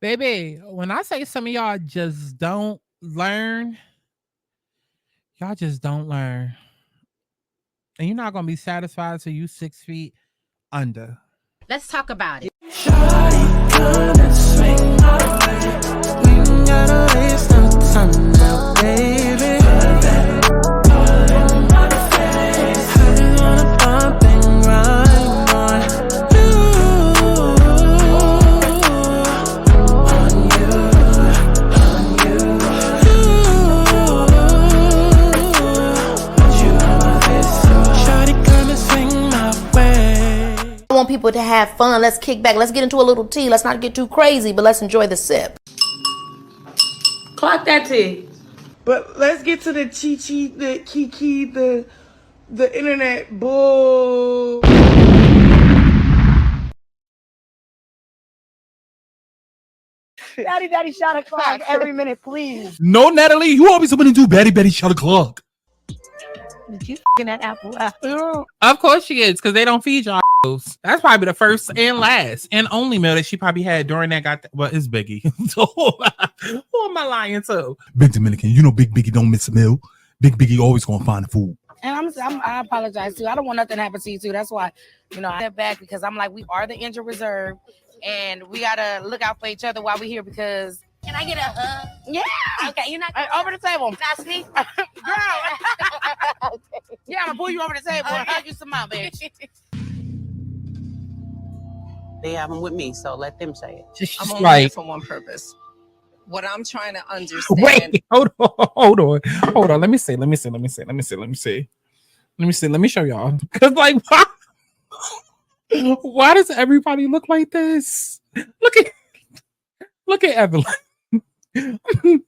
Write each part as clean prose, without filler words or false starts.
Baby, when I say some of y'all just don't learn, y'all just don't learn. And you're not going to be satisfied till you 6 feet under. Let's talk about it. Shawty, come and swing my way. We ain't gotta waste no time now, baby. Put that all in my face. I just wanna bump and grind on you. On you, on you. Put you on my face. Shawty, come and swing my way. I want people to have fun. Let's kick back. Let's get into a little tea. Let's not get too crazy, but let's enjoy the sip. Clock that tea. But let's get to the chi-chi, the kiki, the internet bull. Daddy, shot a clock every minute, please. No, Natalie, you always want to do Betty, shut the clock. Did you f***ing that apple out? Of course she is, because they don't feed y'all. That's probably the first and last and only meal that she probably had during that. Well, it's Biggie. So who am I lying to? Big Dominican, you know Big Biggie don't miss a meal. Big Biggie always gonna find the food. And I apologize too. I don't want nothing to happen to you too. That's why, I step back because I'm like, we are the injured reserve, and we gotta look out for each other while we're here. Because Can I get a hug? yeah, Okay, you're not over the table, Not me. girl. Yeah, I'm gonna pull you over the table and hug you some more, bitch. They have them with me, so let them say it. Just I'm only like, here for one purpose. What I'm trying to understand. wait, hold on. Let me see. Let me show y'all. Because like, why does everybody look like this? Look at Evelyn. That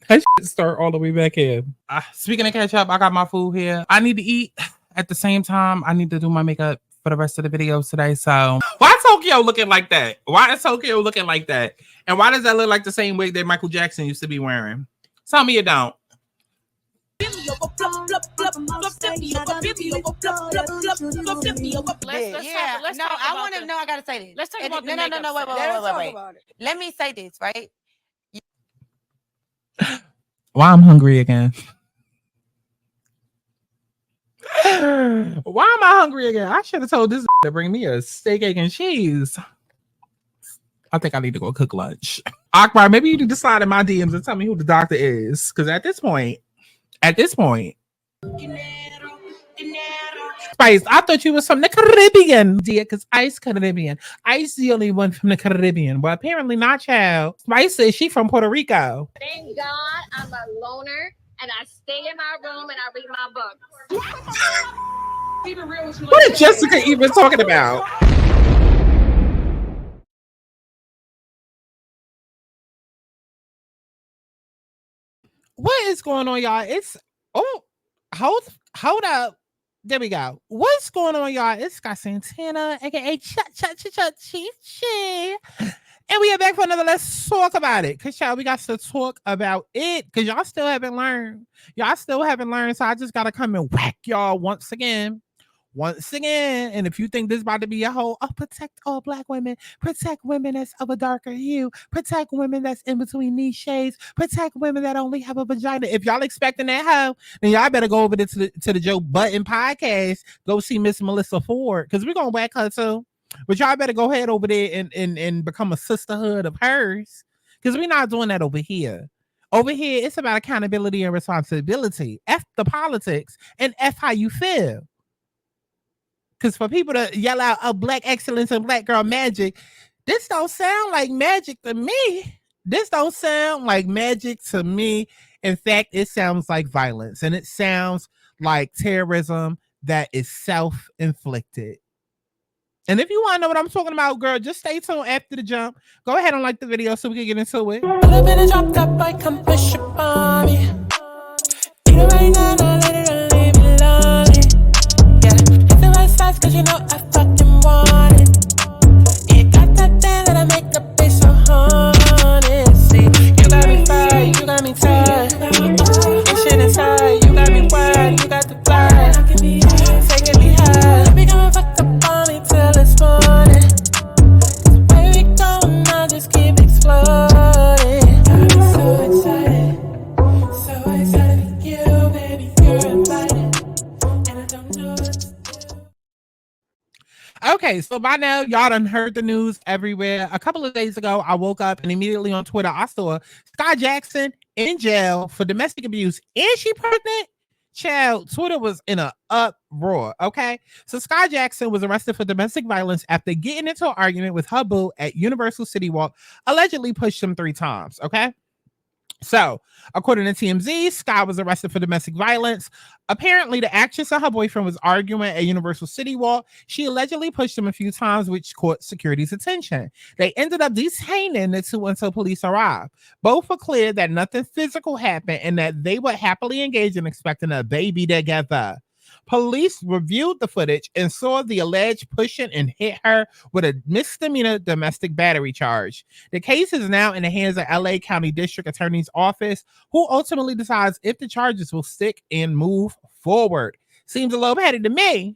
shit start all the way back here. Speaking of Cashapp, I got my food here. I need to eat at the same time. I need to do my makeup for the rest of the videos today. So why Tokyo looking like that? Why is Tokyo looking like that? And why does that look like the same wig that Michael Jackson used to be wearing? Tell me you don't. Let's Yeah, no, I want to know. I gotta say this. Let's talk about the No. makeup Wait. Let me say this, right? Why I'm hungry again? Why am I hungry again? I should have told this to bring me a steak, egg, and cheese. I think I need to go cook lunch. Akbar, maybe you need to slide in my DMs and tell me who the doctor is. Because at this point, Spice, I thought you was from the Caribbean, dear, because Ice Caribbean. Ice the only one from the Caribbean. Well, apparently not, child. Spice says she from Puerto Rico. Thank God I'm a loner and I stay in my room and I read my books. What is Jessica even talking about? What is going on, y'all? Hold up. There we go. What's going on, y'all? It's Skai Santana, aka Chi. And we are back for another Let's Talk About It. Because, y'all, we got to talk about it. Because y'all still haven't learned. So I just got to come and whack y'all once again. And if you think this is about to be a whole, protect all black women, protect women that's of a darker hue, protect women that's in between these shades, protect women that only have a vagina. If y'all expecting that hoe, then y'all better go over to the Joe Button podcast, go see Miss Melissa Ford, because we're going to whack her too. But y'all better go ahead over there and become a sisterhood of hers, because we're not doing that over here. Over here, it's about accountability and responsibility. F the politics and F how you feel. Because for people to yell out black excellence and black girl magic, this don't sound like magic to me. In fact, it sounds like violence, and it sounds like terrorism that is self-inflicted. And if you want to know what I'm talking about, girl, just stay tuned after the jump. Go ahead and like the video so we can get into it. Cause you know I fucking want it. You got that thing that I make the bitch so haunted. See, you got me fried, you got me tired. And shit inside, you got me wired, you got the fly. Taking me high, we gonna fuck up on me till it's morning. The way we go now, just keep exploding. Okay, so by now, y'all done heard the news everywhere. A couple of days ago, I woke up and immediately on Twitter, I saw Skai Jackson in jail for domestic abuse. And she pregnant? Child, Twitter was in an uproar, okay? So Skai Jackson was arrested for domestic violence after getting into an argument with her boo at Universal City Walk, allegedly pushed him 3 times, okay? So, according to TMZ, Skai was arrested for domestic violence. Apparently, the actress and her boyfriend was arguing at Universal City Walk. She allegedly pushed him a few times, which caught security's attention. They ended up detaining the two until police arrived. Both were clear that nothing physical happened and that they were happily engaged and expecting a baby together. Police reviewed the footage and saw the alleged pushing and hit her with a misdemeanor domestic battery charge. The case is now in the hands of LA County District Attorney's Office, who ultimately decides if the charges will stick and move forward. Seems a little petty to me. ...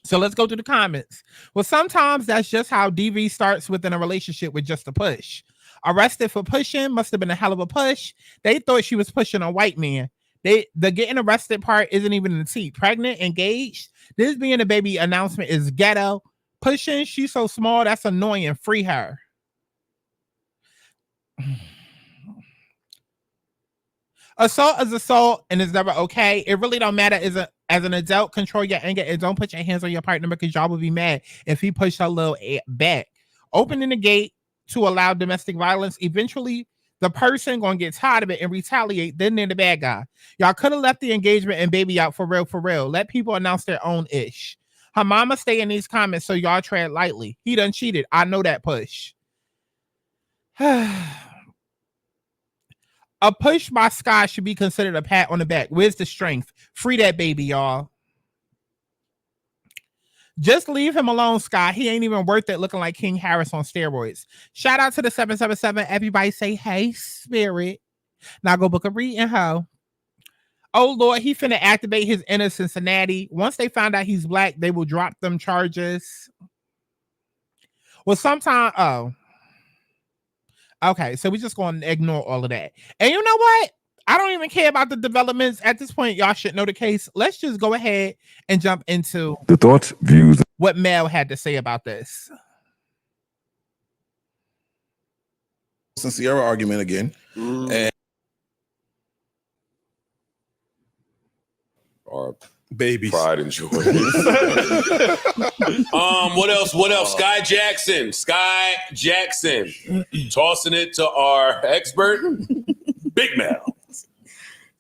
So let's go to the comments. Well, sometimes that's just how DV starts within a relationship with just a push. Arrested for pushing, must have been a hell of a push. They thought she was pushing a white man. The getting arrested part isn't even in the T. Pregnant, engaged. This being a baby announcement is ghetto. Pushing, she's so small, that's annoying. Free her. Assault is assault and it's never okay. It really don't matter as an adult. Control your anger and don't put your hands on your partner because y'all will be mad if he pushed her little back. Opening the gate to allow domestic violence, eventually the person gonna get tired of it and retaliate, then they're the bad guy. Y'all could have left the engagement and baby out for real. Let people announce their own ish. Her mama stay in these comments, so y'all tread lightly. He done cheated. I know that push. A push by Skai should be considered a pat on the back. Where's the strength? Free that baby, y'all. Just leave him alone, Skai. He ain't even worth it looking like King Harris on steroids. Shout out to the 777. Everybody say, hey, spirit. Now go book a reading, ho. Oh, Lord, he finna activate his inner Cincinnati. Once they find out he's black, they will drop them charges. Well, sometime, okay, so we just going to ignore all of that. And you know what? I don't even care about the developments. At this point, y'all should know the case. Let's just go ahead and jump into the thoughts, views, what Mel had to say about this. Sincere argument again. And our babies. Pride and joy. What else? Skai Jackson. Tossing it to our expert, Big Mel.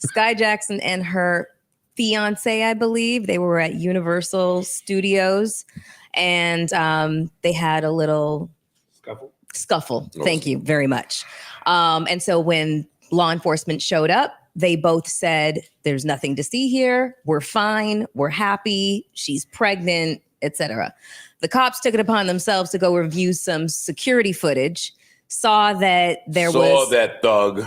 Skai Jackson and her fiance, I believe, they were at Universal Studios and they had a little scuffle. Thank you very much. And so when law enforcement showed up, they both said, there's nothing to see here. We're fine. We're happy. She's pregnant, etc. The cops took it upon themselves to go review some security footage, saw that there was... Saw that thug.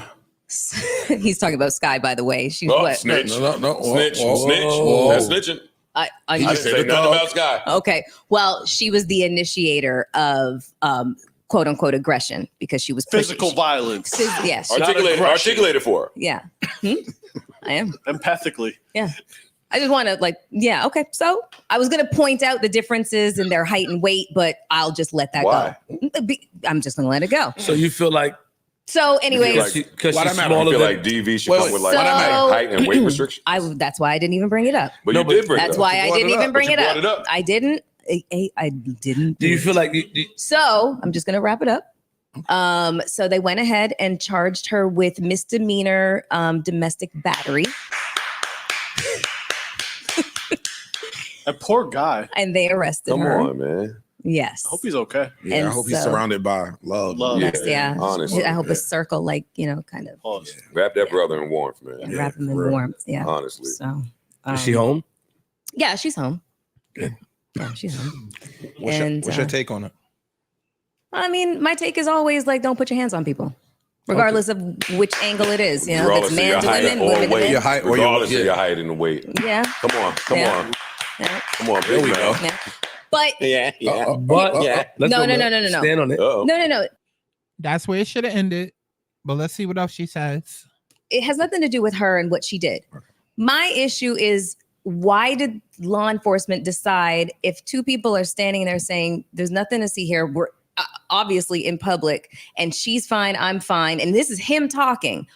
He's talking about Skai, by the way. She's what? Snitch. No. Snitch. That's snitching. I didn't say nothing about Skai. Okay. Well, she was the initiator of quote unquote aggression because she was physical violence. Yes. Articulate it for her. Yeah. I am. Empathically. Yeah. I just want to okay. So I was going to point out the differences in their height and weight, but I'll just let that go. I'm just going to let it go. So you feel like... So anyways, because she's smaller than like DV should come with like height and weight restrictions. That's why I didn't even bring it up. But you did bring it up. That's why I didn't even bring it up. I didn't. Do you feel like? So I'm just gonna wrap it up. So they went ahead and charged her with misdemeanor domestic battery. A poor guy. And they arrested her. Come on, man. Yes. I hope he's okay. Yeah, and I hope he's surrounded by love. Yeah. Honestly. I hope a circle, kind of. Wrap that brother in warmth, man. Yeah, wrap him in warmth. Yeah. Honestly. So. Is she home? Yeah, she's home. Good. Yeah, she's home. What's your take on it? I mean, my take is always don't put your hands on people, regardless of which angle it is. You know, if it's man to women, women to men. Your height or regardless of your height and the weight. Yeah. Come on. Yeah. Come on, there we go. Yeah. But no. Stand on it. No. That's where it should have ended. But let's see what else she says. It has nothing to do with her and what she did. My issue is why did law enforcement decide if two people are standing there saying there's nothing to see here, we're obviously in public, and she's fine, I'm fine, and this is him talking,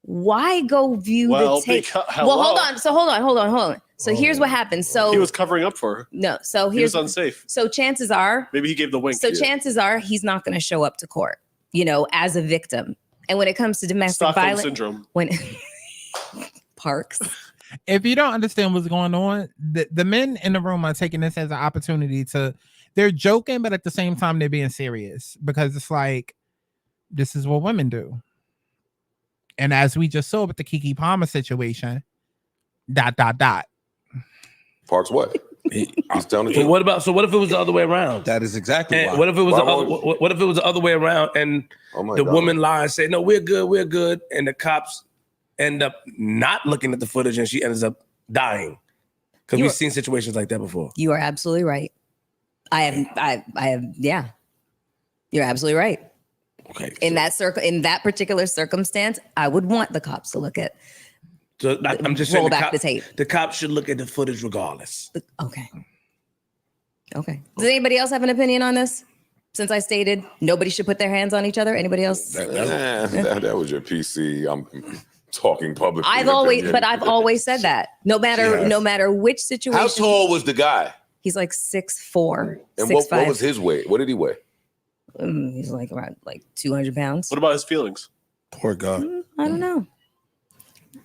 why go view the tape? Well, hold on. So here's what happened. So he was covering up for her. No, so he was unsafe. So chances are, maybe he gave the wink. So chances are he's not going to show up to court, as a victim. And when it comes to domestic Stockholm violence, syndrome. when Parks. If you don't understand what's going on, the men in the room are taking this as an opportunity they're joking, but at the same time, they're being serious because it's like, this is what women do. And as we just saw with the Keke Palmer situation, ... Parks what? He's telling the truth. What if it was the other way around? That is exactly why. What if it was what if it was the other way around and the woman lied and said, no, we're good, and the cops end up not looking at the footage and she ends up dying? Because we've seen situations like that before. You are absolutely right. I have, yeah. You're absolutely right. Okay. In that particular circumstance, I would want the cops to look at. So I'm just roll saying back the tape. The cops should look at the footage regardless. Okay. Does anybody else have an opinion on this? Since I stated nobody should put their hands on each other. Anybody else? That was your PC. I'm talking publicly. I've always said that. No matter which situation. How tall was the guy? He's like 6'4". And 6'5". what was his weight? What did he weigh? He's like around 200 pounds. What about his feelings? Poor guy. I don't know.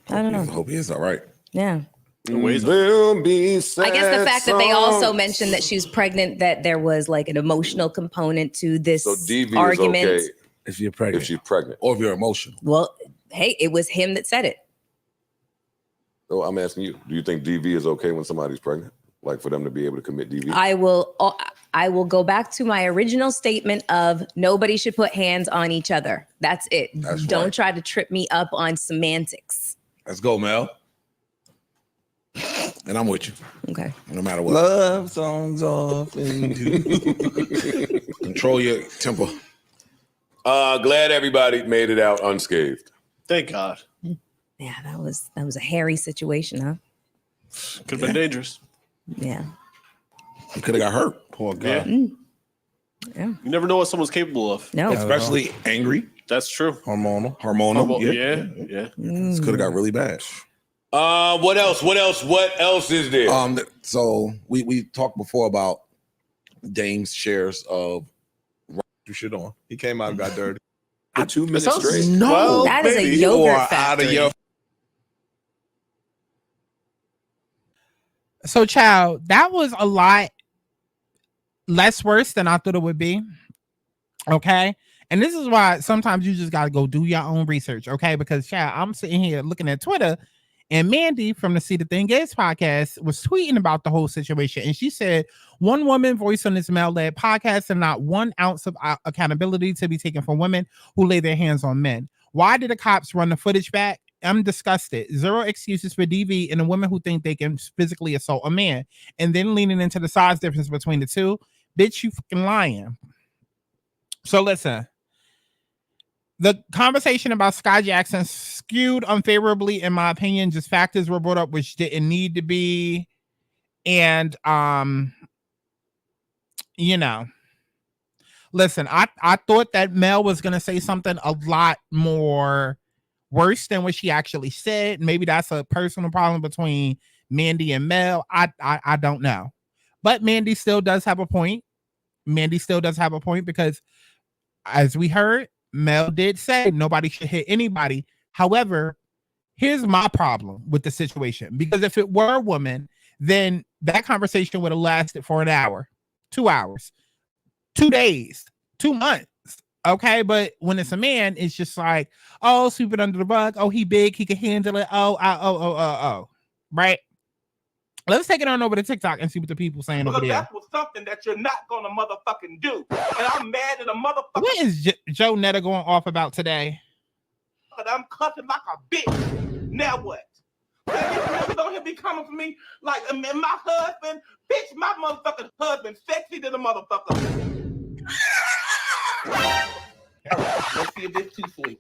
I hope he is all right. Yeah. Will be sad I guess the fact that they also mentioned that she was pregnant, that there was like an emotional component to this argument. Is okay if you're pregnant. If she's pregnant. Or if you're emotional. Well, hey, it was him that said it. So I'm asking you, do you think DV is okay when somebody's pregnant? Like for them to be able to commit DV? I will go back to my original statement of nobody should put hands on each other. That's it. Don't try to trip me up on semantics. Let's go, Mel. And I'm with you. Okay. No matter what. Love songs off into. Control your temper. Glad everybody made it out unscathed. Thank God. Yeah, that was a hairy situation, huh? Could have been dangerous. Yeah. He could have got hurt. Poor guy. Yeah. Yeah. You never know what someone's capable of. No. Especially angry. That's true. Hormonal. Yeah. This could have got really bad. What else? What else is there? So we talked before about Dame's shares of you shit on. He came out and got dirty. For 2 minutes straight. No, that is a yogurt factory. So, child, that was a lot less worse than I thought it would be. Okay. And this is why sometimes you just got to go do your own research. Okay. Because, child, I'm sitting here looking at Twitter, and Mandy from the See the Thing Is podcast was tweeting about the whole situation. And she said, one woman voice on this male-led podcast and not 1 ounce of accountability to be taken from women who lay their hands on men. Why did the cops run the footage back? I'm disgusted. 0 excuses for DV and the women who think they can physically assault a man. And then leaning into the size difference between the two. Bitch, you fucking lying. So listen. The conversation about Skai Jackson skewed unfavorably, in my opinion. Just factors were brought up which didn't need to be. And, listen, I thought that Mel was going to say something a lot more worse than what she actually said. Maybe that's a personal problem between Mandy and Mel. I don't know. But Mandy still does have a point. Because as we heard, Mel did say nobody should hit anybody. However, here's my problem with the situation. Because if it were a woman, then that conversation would have lasted for an hour, 2 hours, 2 days, 2 months. Okay, but when it's a man, it's just like, oh, sweep it under the rug. Oh, he big, he can handle it. Oh. Right? Let's take it on over to TikTok and see what the people saying over there. That was something that you're not gonna motherfucking do, and I'm mad at a motherfucker. What is Joe Netta going off about today? I'm cussing like a bitch. Now what? You don't hear me coming for me like my husband, bitch. My motherfucking husband, sexy to the motherfucker. Let's see if this too sweet.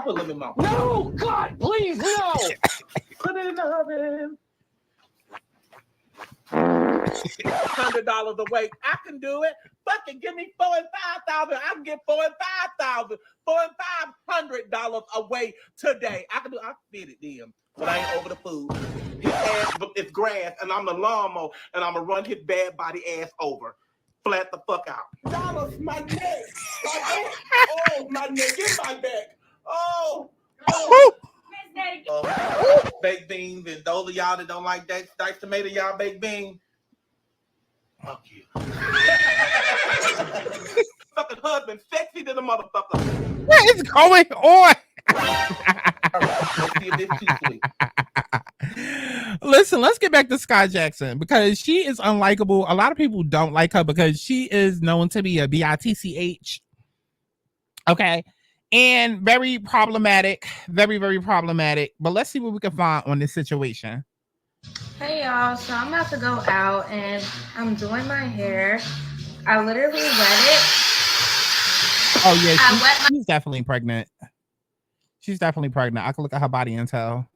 put a little bit more. No, God, please, no. Put it in the oven. $100 a week. I can do it. Fucking give me 4 and 5,000. I can get 4 and 5,000. $4 and $500 a week today. I can feed it them, but I ain't over the food. His ass is grass, and I'm the lawnmower, and I'm gonna run his bad body ass over. Flat the fuck out. Dollars, my neck. My back. Oh, my neck. Get my back. Oh. Baked beans, and those of y'all that don't like that diced tomato, y'all baked beans. Fuck you. Fucking husband, sexy to the motherfucker. What is going on? Let's see if it's too sweet. Listen, let's get back to Skai Jackson because she is unlikable. A lot of people don't like her because she is known to be a bitch. Okay. And very problematic. Very, very problematic. But let's see what we can find on this situation. Hey y'all, so I'm about to go out and I'm doing my hair. I literally wet it. Oh yeah, she's definitely pregnant. She's definitely pregnant. I can look at her body and tell.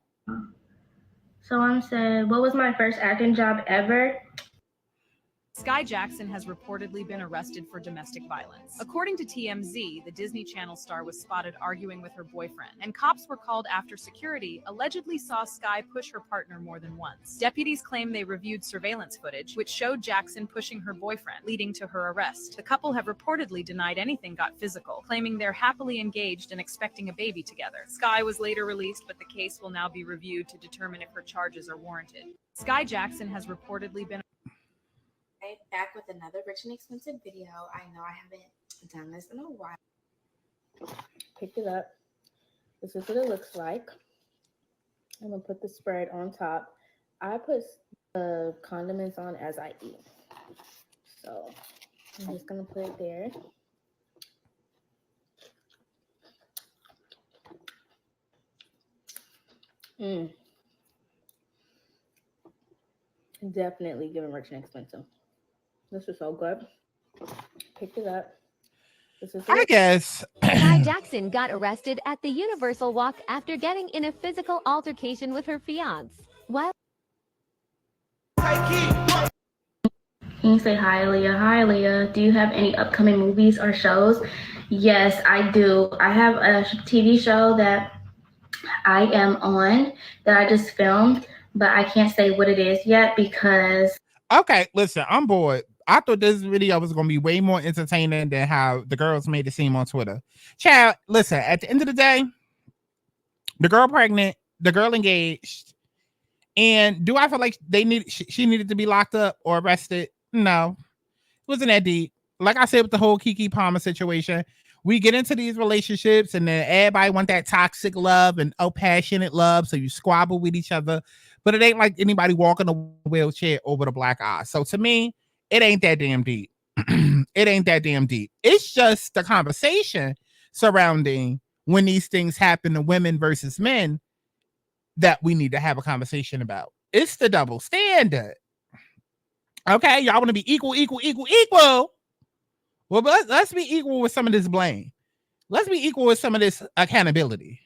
Someone said, what was my first acting job ever? Skai Jackson has reportedly been arrested for domestic violence. According to TMZ, the Disney Channel star was spotted arguing with her boyfriend, and cops were called after security allegedly saw Skai push her partner more than once. Deputies claim they reviewed surveillance footage, which showed Jackson pushing her boyfriend, leading to her arrest. The couple have reportedly denied anything got physical, claiming they're happily engaged and expecting a baby together. Skai was later released, but the case will now be reviewed to determine if her charges are warranted. Skai Jackson has reportedly been back with another rich and expensive video. I know I haven't done this in a while. Picked it up. This is what it looks like. I'm gonna put the spread on top. I put the condiments on as I eat. So I'm just gonna put it there. Definitely giving rich and expensive. This is so good. Picked it up. This is I guess. Skai Jackson got arrested at the Universal Walk after getting in a physical altercation with her fiance. What? Can you say hi, Leah? Hi, Leah. Do you have any upcoming movies or shows? Yes, I do. I have a TV show that I am on that I just filmed, but I can't say what it is yet because... Okay, listen, I'm bored. I thought this video was going to be way more entertaining than how the girls made it seem on Twitter. Child, listen, at the end of the day, the girl pregnant, the girl engaged, and do I feel like she needed to be locked up or arrested? No, it wasn't that deep. Like I said with the whole Keke Palmer situation, we get into these relationships and then everybody want that toxic love and passionate love, so you squabble with each other, but it ain't like anybody walking a wheelchair over the black eye. So to me, it ain't that damn deep. It ain't that damn deep. It's just the conversation surrounding when these things happen to women versus men that we need to have a conversation about. It's the double standard. Okay, y'all want to be equal. Well, but let's be equal with some of this blame. Let's be equal with some of this accountability.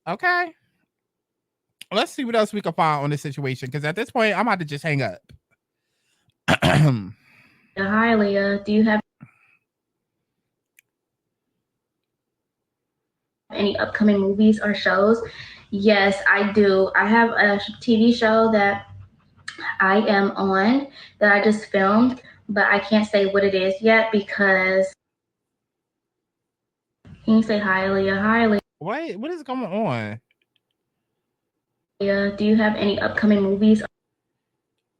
Okay? Let's see what else we can find on this situation, because at this point, I'm about to just hang up. Hi, Leah. Do you have any upcoming movies or shows? Yes, I do. I have a TV show that I am on that I just filmed, but I can't say what it is yet because... Can you say hi, Leah? Hi, Leah. Wait, what is going on? Leah, do you have any upcoming movies?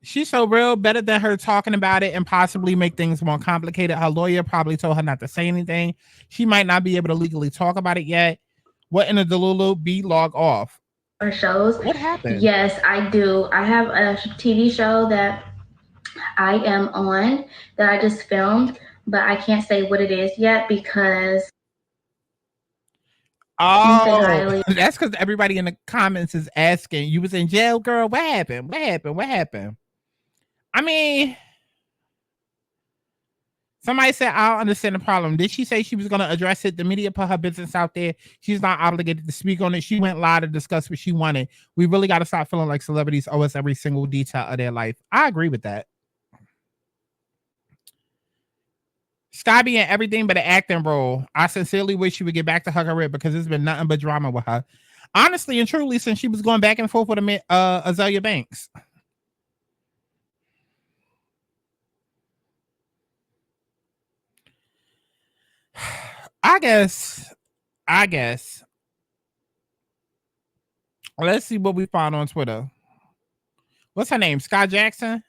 She's so real, better than her talking about it and possibly make things more complicated. Her lawyer probably told her not to say anything. She might not be able to legally talk about it yet. What in the Delulu? Log off. Or shows? What happened? Yes, I do. I have a TV show that I am on that I just filmed, but I can't say what it is yet because... Oh, that's because everybody in the comments is asking, you was in jail, girl? What happened? What happened? What happened? I mean, Somebody said, I don't understand the problem. Did she say she was going to address it? The media put her business out there. She's not obligated to speak on it. She went live to discuss what she wanted. We really got to stop feeling like celebrities owe us every single detail of their life. I agree with that. Sky be in everything but an acting role. I sincerely wish she would get back to her career because it's been nothing but drama with her. Honestly and truly, since she was going back and forth with Azalea Banks. I guess. Let's see what we found on Twitter. What's her name? Skai Jackson?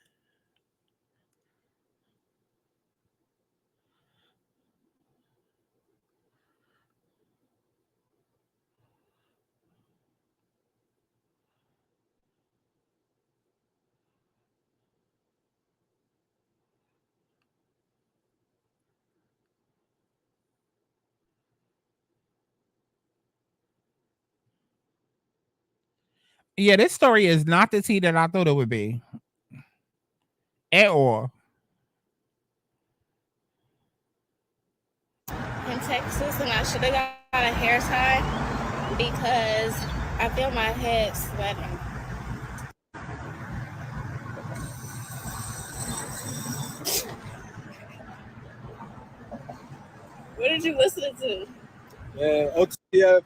Yeah, this story is not the tea that I thought it would be. At all. In Texas, and I should have got a hair tie because I feel my head sweating. What did you listen to? Yeah, OTF,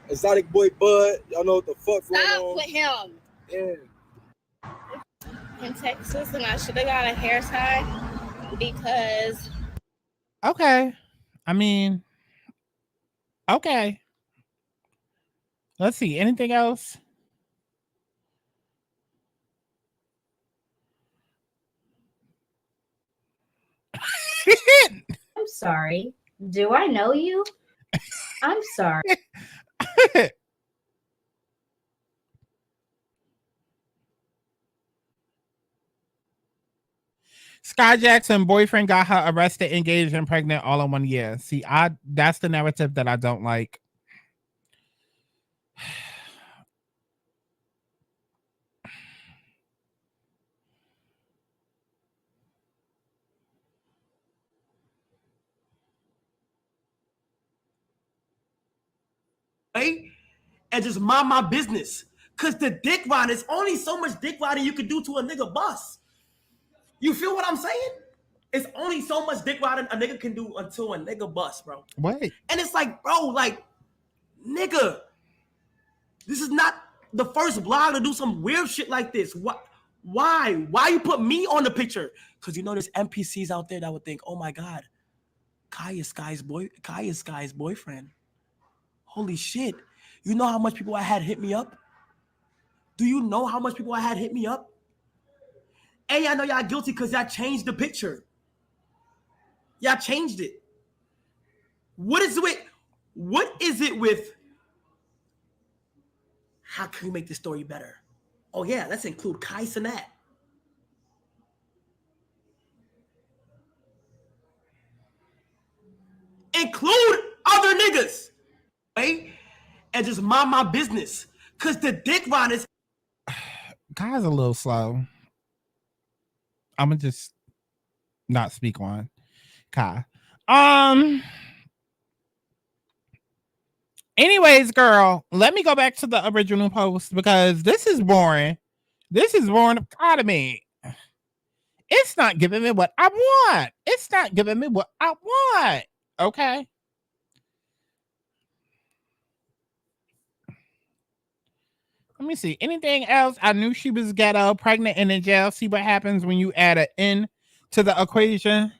Exotic Boy Bud. Y'all know what the fuck going Stop on. with him. Yeah. In Texas, and I should have got a hair tie because. Okay. I mean, okay. Let's see. Anything else? I'm sorry. Do I know you? I'm sorry. Skai Jackson boyfriend got her arrested, engaged, and pregnant all in 1 year. See, that's the narrative that I don't like. Right? And just mind my business. Cause the dick riding, is only so much dick riding you can do to a nigga bus. You feel what I'm saying? It's only so much dick riding a nigga can do until a nigga bust, bro. Wait. And it's like, bro, like, nigga, this is not the first blog to do some weird shit like this. What? Why? Why you put me on the picture? Because you know there's NPCs out there that would think, oh my God, Kai is Sky's boyfriend. Holy shit. You know how much people I had hit me up? Do you know how much people I had hit me up? And y'all know y'all guilty because y'all changed the picture. Y'all changed it. What is it with how can we make this story better? Oh yeah, let's include Kai Cenat. Include other niggas, right? And just mind my business. Cause the dick ride is Kai's a little slow. I'm gonna just not speak on Kai. Anyways, girl, let me go back to the original post because this is boring. This is boring out of me. It's not giving me what I want. It's not giving me what I want. Okay. Let me see. Anything else? I knew she was ghetto, pregnant, and in jail. See what happens when you add an N to the equation.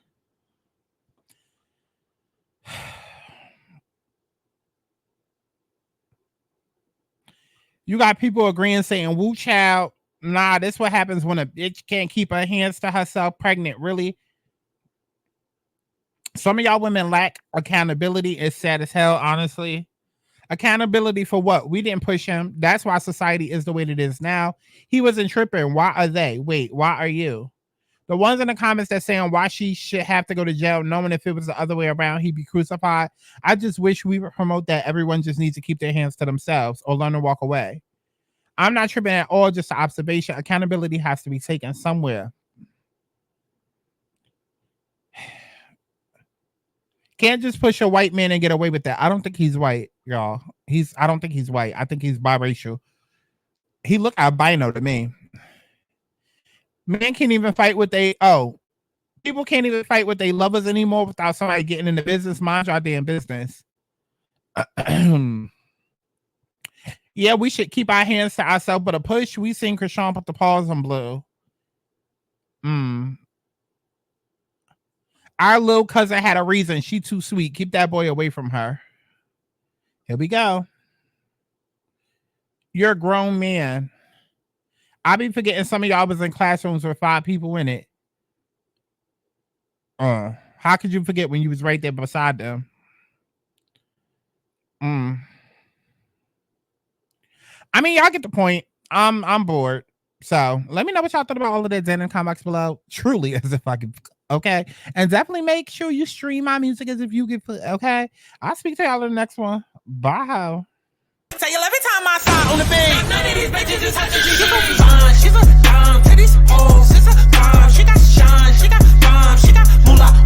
You got people agreeing saying, woo child. Nah, this what happens when a bitch can't keep her hands to herself pregnant. Really? Some of y'all women lack accountability. It's sad as hell, honestly. Accountability for what? We didn't push him. That's why society is the way it is now. He wasn't tripping. Why are they? Wait, why are you? The ones in the comments that saying why she should have to go to jail, knowing if it was the other way around, he'd be crucified. I just wish we would promote that everyone just needs to keep their hands to themselves or learn to walk away. I'm not tripping at all, just an observation. Accountability has to be taken somewhere. Can't just push a white man and get away with that. I don't think he's white, y'all. I don't think he's white. I think he's biracial. He look albino to me. Men can't even fight with people can't even fight with their lovers anymore without somebody getting in the business. Mind your damn business. Yeah, we should keep our hands to ourselves, but a push, we seen Krishan put the paws on Blue. Our little cousin had a reason. She too sweet. Keep that boy away from her. Here we go. You're a grown man. I be forgetting some of y'all was in classrooms with 5 people in it. How could you forget when you was right there beside them? I mean, y'all get the point. I'm bored. So let me know what y'all thought about all of that in the comments below. Truly, as if I could. Okay. And definitely make sure you stream my music as if you get. Okay. I'll speak to y'all in the next one. Bye. Tell you every time I saw on the bed. None of these bitches is touching. She's a fine. She's a dime. To these hoes. She's a dime. She got shine. She got bomb. She got moolah.